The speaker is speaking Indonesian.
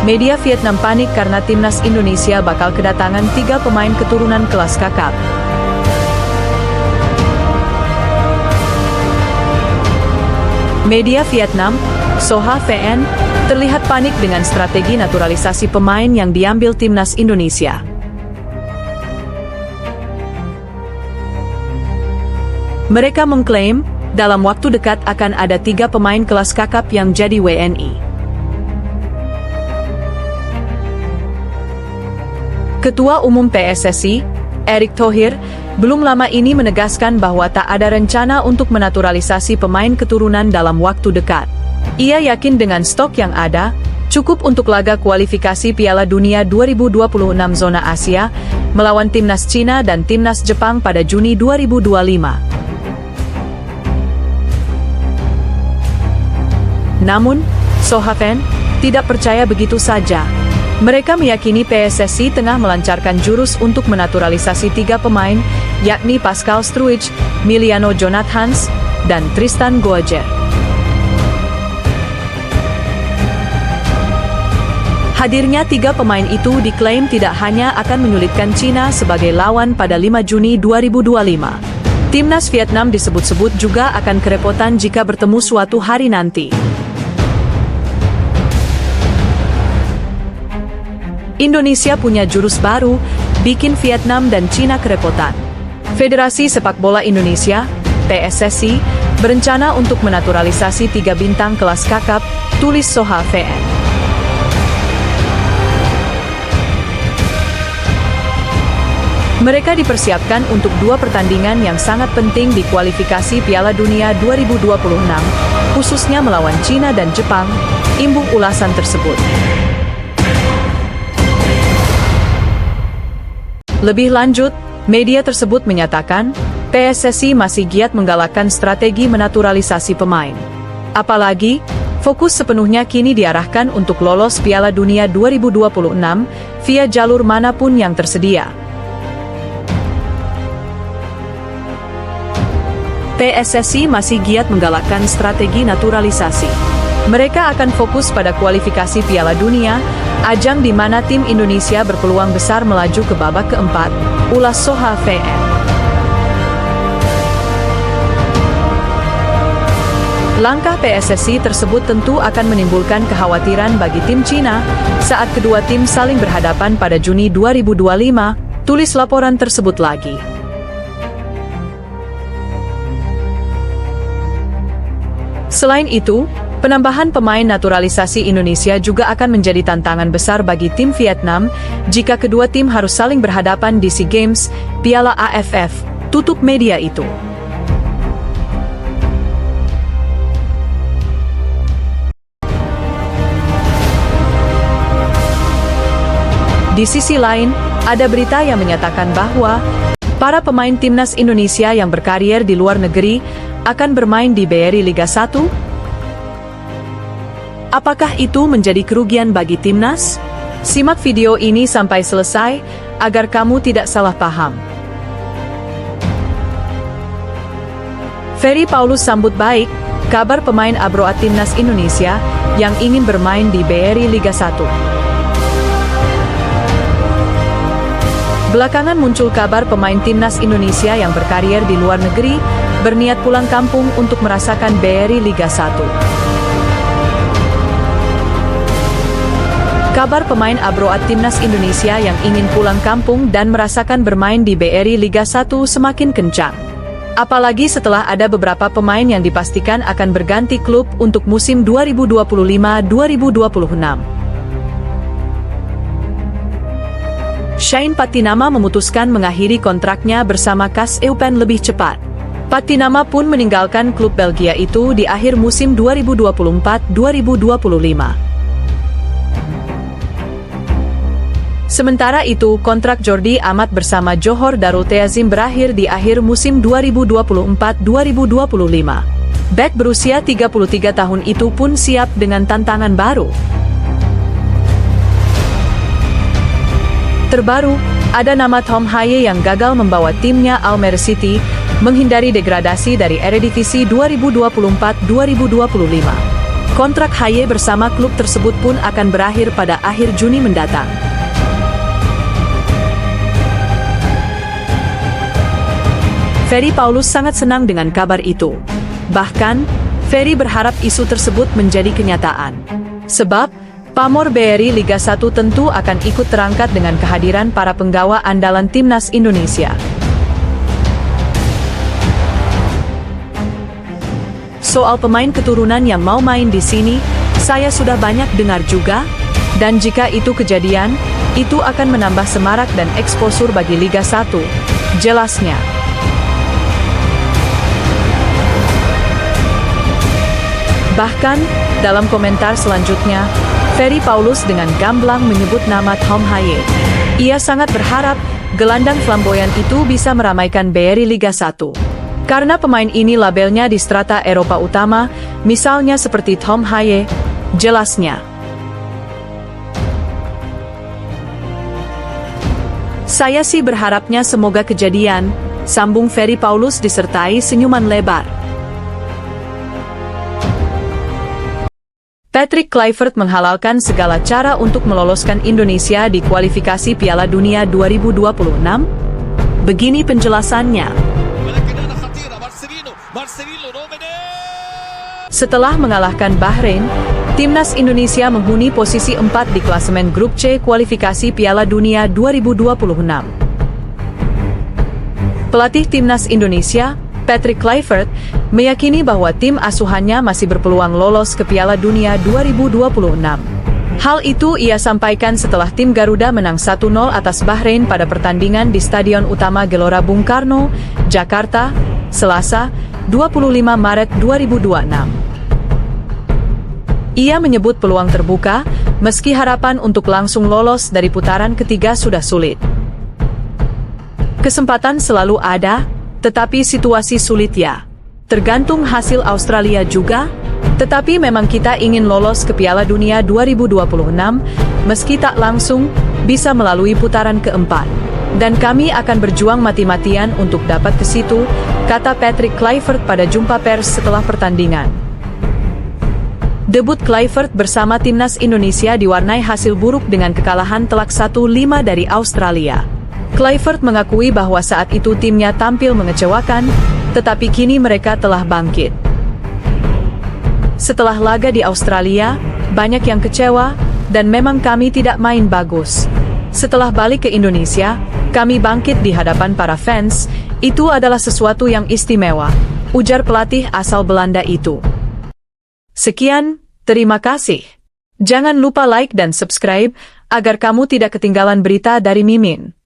Media Vietnam panik karena timnas Indonesia bakal kedatangan 3 pemain keturunan kelas kakap. Media Vietnam, Soha VN, terlihat panik dengan strategi naturalisasi pemain yang diambil timnas Indonesia. Mereka mengklaim, dalam waktu dekat akan ada 3 pemain kelas kakap yang jadi WNI. Ketua Umum PSSI, Erick Thohir, belum lama ini menegaskan bahwa tak ada rencana untuk menaturalisasi pemain keturunan dalam waktu dekat. Ia yakin dengan stok yang ada, cukup untuk laga kualifikasi Piala Dunia 2026 zona Asia, melawan timnas Cina dan timnas Jepang pada Juni 2025. Namun, Soha VN tidak percaya begitu saja. Mereka meyakini PSSI tengah melancarkan jurus untuk menaturalisasi 3 pemain, yakni Pascal Struijk, Miliano Jonathans, dan Tristan Goajer. Hadirnya 3 pemain itu diklaim tidak hanya akan menyulitkan Cina sebagai lawan pada 5 Juni 2025. Timnas Vietnam disebut-sebut juga akan kerepotan jika bertemu suatu hari nanti. Indonesia punya jurus baru, bikin Vietnam dan Cina kerepotan. Federasi Sepak Bola Indonesia, PSSI, berencana untuk menaturalisasi 3 bintang kelas kakap, tulis Soha VN. Mereka dipersiapkan untuk 2 pertandingan yang sangat penting di kualifikasi Piala Dunia 2026, khususnya melawan Cina dan Jepang, imbung ulasan tersebut. Lebih lanjut, media tersebut menyatakan, PSSI masih giat menggalakkan strategi menaturalisasi pemain. Apalagi, fokus sepenuhnya kini diarahkan untuk lolos Piala Dunia 2026 via jalur manapun yang tersedia. PSSI masih giat menggalakkan strategi naturalisasi. Mereka akan fokus pada kualifikasi Piala Dunia, ajang di mana tim Indonesia berpeluang besar melaju ke babak keempat, ulas Soha VN. Langkah PSSI tersebut tentu akan menimbulkan kekhawatiran bagi tim Cina saat kedua tim saling berhadapan pada Juni 2025, tulis laporan tersebut lagi. Selain itu, penambahan pemain naturalisasi Indonesia juga akan menjadi tantangan besar bagi tim Vietnam jika kedua tim harus saling berhadapan di SEA Games, Piala AFF, tutup media itu. Di sisi lain, ada berita yang menyatakan bahwa para pemain timnas Indonesia yang berkarier di luar negeri akan bermain di BRI Liga 1? Apakah itu menjadi kerugian bagi timnas? Simak video ini sampai selesai, agar kamu tidak salah paham. Ferry Paulus sambut baik, kabar pemain Abroad Timnas Indonesia, yang ingin bermain di BRI Liga 1. Belakangan muncul kabar pemain timnas Indonesia yang berkarier di luar negeri, berniat pulang kampung untuk merasakan BRI Liga 1. Kabar pemain Abroad Timnas Indonesia yang ingin pulang kampung dan merasakan bermain di BRI Liga 1 semakin kencang. Apalagi setelah ada beberapa pemain yang dipastikan akan berganti klub untuk musim 2025-2026. Shane Patinama memutuskan mengakhiri kontraknya bersama KAS Eupen lebih cepat. Patinama pun meninggalkan klub Belgia itu di akhir musim 2024-2025. Sementara itu, kontrak Jordi Amat bersama Johor Darul Ta'zim berakhir di akhir musim 2024-2025. Bek berusia 33 tahun itu pun siap dengan tantangan baru. Terbaru, ada nama Tom Haye yang gagal membawa timnya Almere City menghindari degradasi dari Eredivisie 2024-2025. Kontrak Haye bersama klub tersebut pun akan berakhir pada akhir Juni mendatang. Ferry Paulus sangat senang dengan kabar itu. Bahkan, Ferry berharap isu tersebut menjadi kenyataan. Sebab, pamor BRI Liga 1 tentu akan ikut terangkat dengan kehadiran para penggawa andalan timnas Indonesia. Soal pemain keturunan yang mau main di sini, saya sudah banyak dengar juga, dan jika itu kejadian, itu akan menambah semarak dan eksposur bagi Liga 1, jelasnya. Bahkan, dalam komentar selanjutnya, Ferry Paulus dengan gamblang menyebut nama Tom Haye. Ia sangat berharap gelandang flamboyan itu bisa meramaikan BRI Liga 1. Karena pemain ini labelnya di strata Eropa Utama, misalnya seperti Tom Haye, jelasnya. Saya sih berharapnya semoga kejadian, sambung Ferry Paulus disertai senyuman lebar. Patrick Kluivert menghalalkan segala cara untuk meloloskan Indonesia di kualifikasi Piala Dunia 2026. Begini penjelasannya. Setelah mengalahkan Bahrain, timnas Indonesia menghuni posisi 4 di klasemen grup C kualifikasi Piala Dunia 2026. Pelatih timnas Indonesia, Patrick Kluivert, meyakini bahwa tim asuhannya masih berpeluang lolos ke Piala Dunia 2026. Hal itu ia sampaikan setelah tim Garuda menang 1-0 atas Bahrain pada pertandingan di Stadion Utama Gelora Bung Karno, Jakarta, Selasa, 25 Maret 2026. Ia menyebut peluang terbuka, meski harapan untuk langsung lolos dari putaran ketiga sudah sulit. Kesempatan selalu ada, tetapi situasi sulit ya. Tergantung hasil Australia juga, tetapi memang kita ingin lolos ke Piala Dunia 2026, meski tak langsung, bisa melalui putaran keempat. Dan kami akan berjuang mati-matian untuk dapat ke situ, kata Patrick Kluivert pada jumpa pers setelah pertandingan. Debut Kluivert bersama timnas Indonesia diwarnai hasil buruk dengan kekalahan telak 1-5 dari Australia. Kluivert mengakui bahwa saat itu timnya tampil mengecewakan, tetapi kini mereka telah bangkit. Setelah laga di Australia, banyak yang kecewa, dan memang kami tidak main bagus. Setelah balik ke Indonesia, kami bangkit di hadapan para fans, itu adalah sesuatu yang istimewa, ujar pelatih asal Belanda itu. Sekian, terima kasih. Jangan lupa like dan subscribe, agar kamu tidak ketinggalan berita dari Mimin.